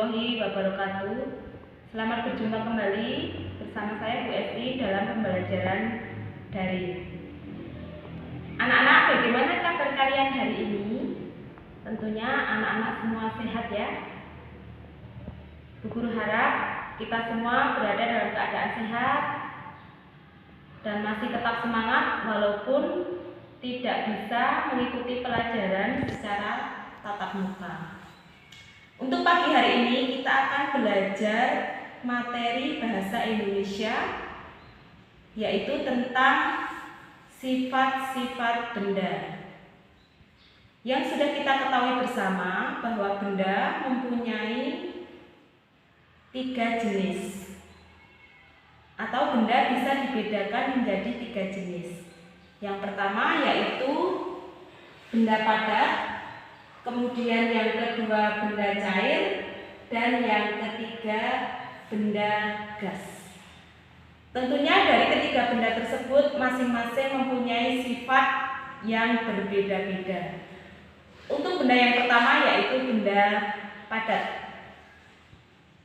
warahmatullahi wabarakatuh. Selamat berjumpa kembali bersama saya Bu Esti dalam pembelajaran daring. Anak-anak, bagaimana kabar kalian hari ini? Tentunya anak-anak semua sehat ya. Bu Guru harap kita semua berada dalam keadaan sehat dan masih tetap semangat walaupun tidak bisa mengikuti pelajaran secara tatap muka. Untuk pagi hari ini kita akan belajar materi bahasa Indonesia, yaitu tentang sifat-sifat benda. Yang sudah kita ketahui bersama bahwa benda mempunyai 3 jenis, atau benda bisa dibedakan menjadi 3 jenis. Yang pertama yaitu benda padat, kemudian yang kedua benda cair, dan yang ketiga benda gas. Tentunya dari ketiga benda tersebut masing-masing mempunyai sifat yang berbeda-beda. Untuk benda yang pertama yaitu benda padat.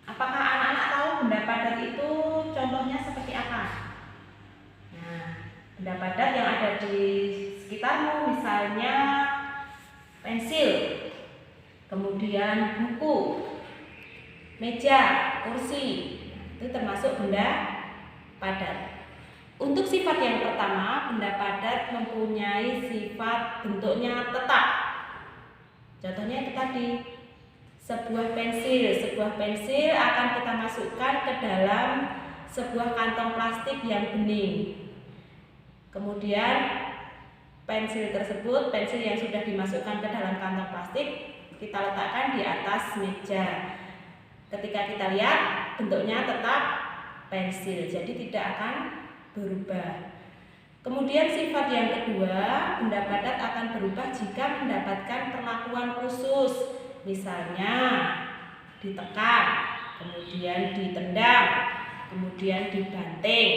Apakah anak-anak tahu benda padat itu contohnya seperti apa? Nah, benda padat yang ada di sekitarmu misalnya pensil, kemudian buku, meja, kursi, itu termasuk benda padat. Untuk sifat yang pertama, benda padat mempunyai sifat bentuknya tetap. Contohnya itu tadi, sebuah pensil akan kita masukkan ke dalam sebuah kantong plastik yang bening. Kemudian pensil yang sudah dimasukkan ke dalam kantong plastik, kita letakkan di atas meja. Ketika kita lihat, bentuknya tetap pensil, jadi tidak akan berubah. Kemudian sifat yang kedua, benda padat akan berubah jika mendapatkan perlakuan khusus. Misalnya ditekan, kemudian ditendang, kemudian dibanting.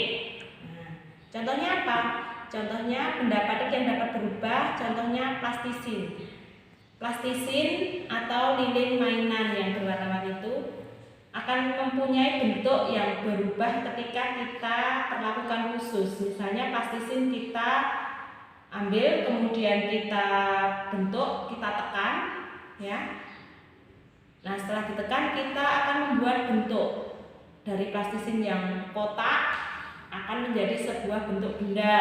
Nah, contohnya apa? Contohnya benda padat yang dapat berubah, contohnya plastisin. Plastisin atau lilin mainan yang berwarna-warni itu akan mempunyai bentuk yang berubah ketika kita perlakukan khusus. Misalnya plastisin kita ambil, kemudian kita bentuk, kita tekan, ya. Nah, setelah ditekan kita akan membuat bentuk dari plastisin yang kotak akan menjadi sebuah bentuk benda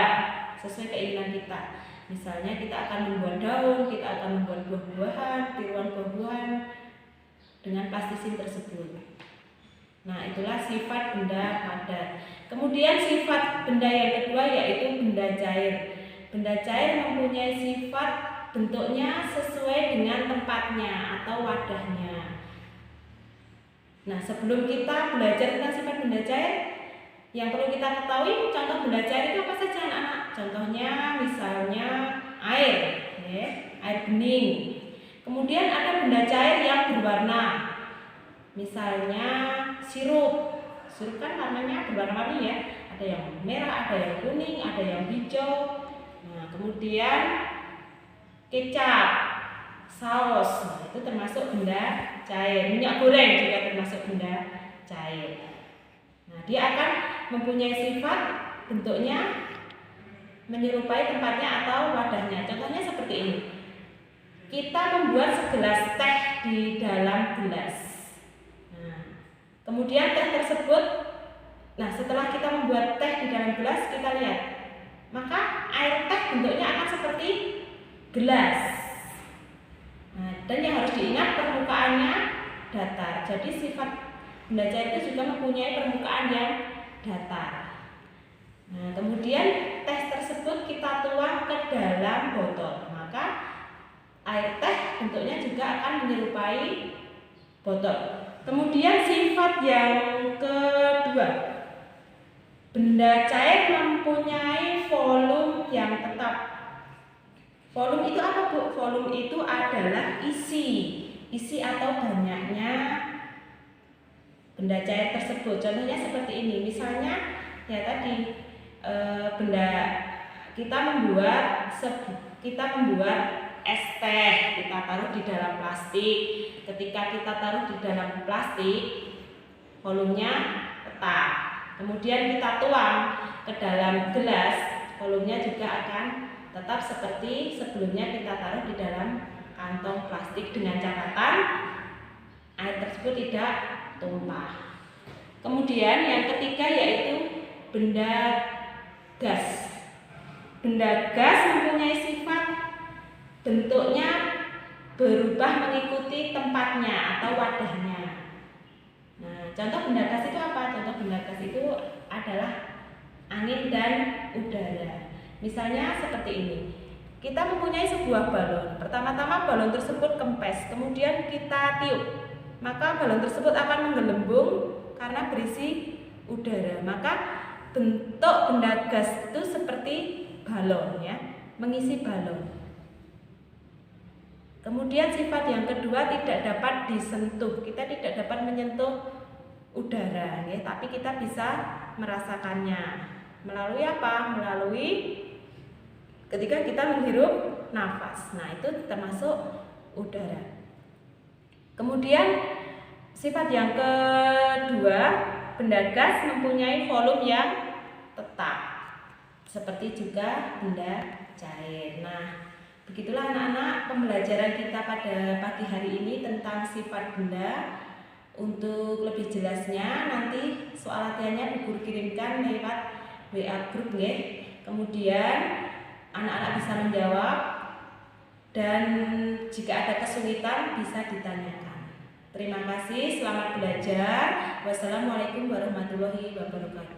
sesuai keinginan kita. Misalnya kita akan membuat daun, kita akan membuat buah-buahan, tiruan buah-buahan dengan plastisin tersebut. Nah, itulah sifat benda padat. Kemudian sifat benda yang kedua yaitu benda cair. Benda cair mempunyai sifat bentuknya sesuai dengan tempatnya atau wadahnya. Nah, sebelum kita belajar tentang sifat benda cair, yang perlu kita ketahui contoh benda cair itu apa saja anak-anak? Contohnya misalnya air, ya, air bening. Kemudian ada benda cair yang berwarna, misalnya sirup. Sirup kan warnanya berwarna-warni ya, ada yang merah, ada yang kuning, ada yang hijau. Nah, kemudian kecap, saus, nah, itu termasuk benda cair. Minyak goreng juga termasuk benda cair. Nah, dia akan mempunyai sifat bentuknya menyerupai tempatnya atau wadahnya. Contohnya seperti ini. Kita membuat segelas teh di dalam gelas. Nah, kemudian teh tersebut, nah setelah kita membuat teh di dalam gelas, kita lihat, maka air teh bentuknya akan seperti gelas. Nah, dan yang harus diingat permukaannya datar. Jadi sifat benda cair itu juga mempunyai permukaan yang datar. Nah, kemudian teh tersebut kita tuang ke dalam botol, maka air teh bentuknya juga akan menyerupai botol. Kemudian sifat yang kedua, benda cair mempunyai volume yang tetap. Volume itu apa, Bu? Volume itu adalah isi atau banyaknya benda cair tersebut. Contohnya seperti ini. Misalnya ya tadi benda kita membuat es teh kita taruh di dalam plastik. Ketika kita taruh di dalam plastik, volumenya tetap. Kemudian kita tuang ke dalam gelas, volumenya juga akan tetap seperti sebelumnya kita taruh di dalam kantong plastik dengan catatan air tersebut tidak tumpah. Kemudian yang ketiga yaitu benda gas. Benda gas mempunyai sifat bentuknya berubah mengikuti tempatnya atau wadahnya. Nah, contoh benda gas itu apa? Contoh benda gas itu adalah angin dan udara. Misalnya seperti ini. Kita mempunyai sebuah balon. Pertama-tama balon tersebut kempes, kemudian kita tiup. Maka balon tersebut akan menggelembung karena berisi udara. Maka bentuk benda gas itu seperti balon ya, mengisi balon. Kemudian sifat yang kedua tidak dapat disentuh. Kita tidak dapat menyentuh udara ya, tapi kita bisa merasakannya. Melalui apa? Melalui ketika kita menghirup nafas. Nah, itu termasuk udara. Kemudian sifat yang kedua, benda gas mempunyai volume yang tetap, seperti juga benda cair. Nah, begitulah anak-anak pembelajaran kita pada pagi hari ini tentang sifat benda. Untuk lebih jelasnya nanti soal latihannya Bu Guru kirimkan lewat WA grup nggih. Kemudian anak-anak bisa menjawab dan jika ada kesulitan bisa ditanyakan. Terima kasih, selamat belajar. Wassalamualaikum warahmatullahi wabarakatuh.